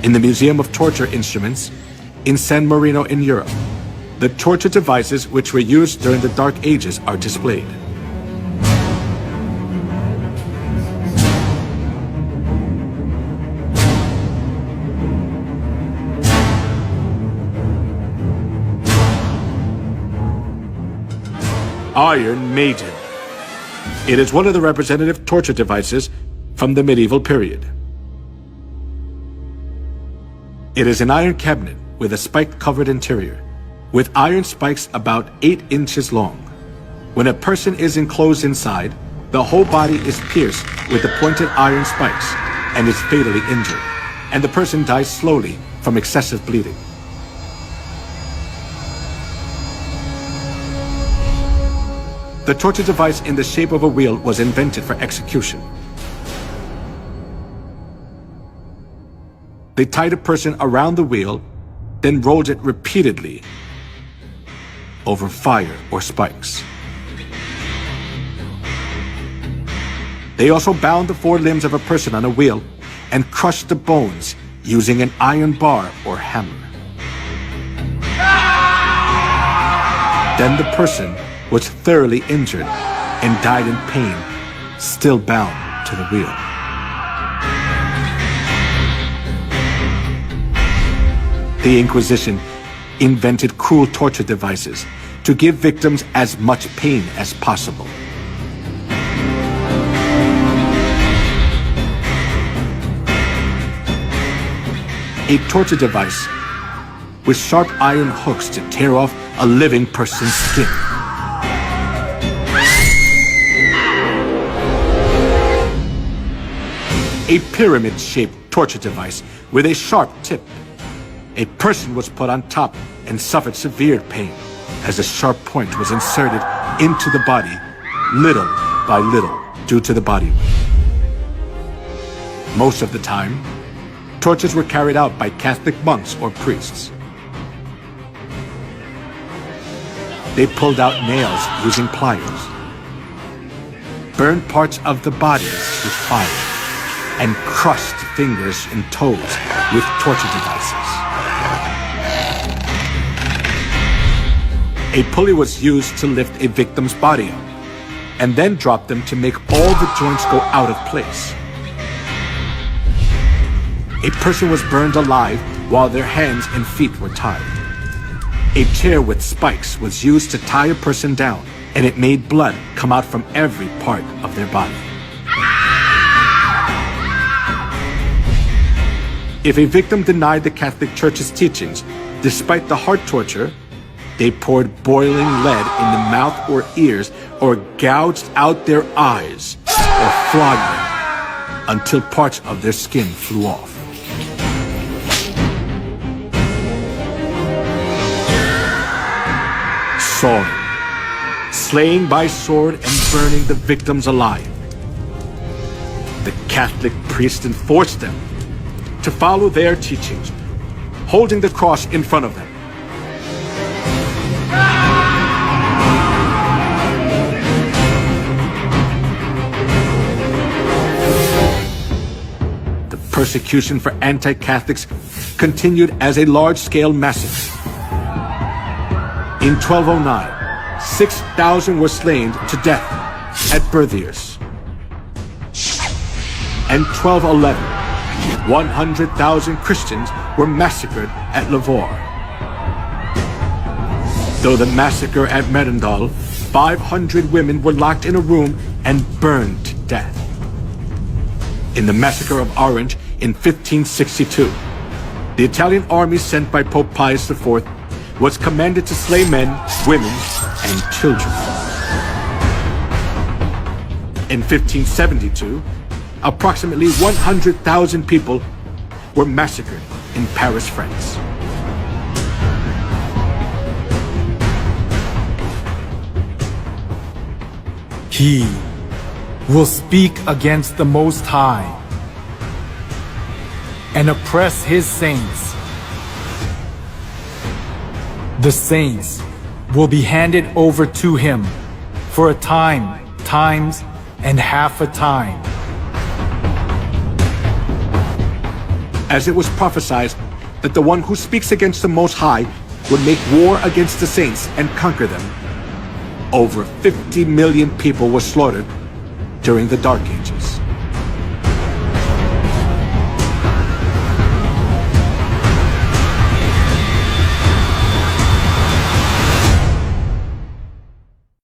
In the Museum of Torture Instruments in San Marino in Europe, the torture devices which were used during the Dark Ages are displayed. Iron Maiden. It is one of the representative torture devices from the medieval period. It is an iron cabinet with a spike-covered interior, with iron spikes about 8 inches long. When a person is enclosed inside, the whole body is pierced with the pointed iron spikes and is fatally injured, and the person dies slowly from excessive bleeding. The torture device in the shape of a wheel was invented for execution. They tied a person around the wheel, then rolled it repeatedly over fire or spikes. They also bound the 4 limbs of a person on a wheel and crushed the bones using an iron bar or hammer. Then the person was thoroughly injured and died in pain, still bound to the wheel. The Inquisition invented cruel torture devices to give victims as much pain as possible. A torture device with sharp iron hooks to tear off a living person's skin. A pyramid-shaped torture device with a sharp tip. A person was put on top and suffered severe pain as the sharp point was inserted into the body little by little due to the body weight. Most of the time, tortures were carried out by Catholic monks or priests. They pulled out nails using pliers, burned parts of the bodies with fire, and crushed fingers and toes with torture devices. A pulley was used to lift a victim's body up, and then drop them to make all the joints go out of place. A person was burned alive while their hands and feet were tied. A chair with spikes was used to tie a person down, and it made blood come out from every part of their body. If a victim denied the Catholic Church's teachings, despite the heart torture, they poured boiling lead in the mouth or ears, or gouged out their eyes, or flogged them until parts of their skin flew off. Sawing, slaying by sword and burning the victims alive. The Catholic priest enforced them to follow their teachings, holding the cross in front of them. The persecution for anti-Catholics continued as a large-scale massacre. In 1209, 6,000 were slain to death at Berthiers. And 1211, 100,000 Christians were massacred at Lavore. Though the massacre at Merendal, 500 women were locked in a room and burned to death. In the massacre of Orange in 1562, the Italian army sent by Pope Pius IV was commanded to slay men, women, and children. In 1572, approximately 100,000 people were massacred in Paris, France. He will speak against the Most High and oppress his saints. The saints will be handed over to him for a time, times, and half a time. as it was prophesied that the one who speaks against the Most High would make war against the saints and conquer them, over 50 million people were slaughtered during the Dark Ages.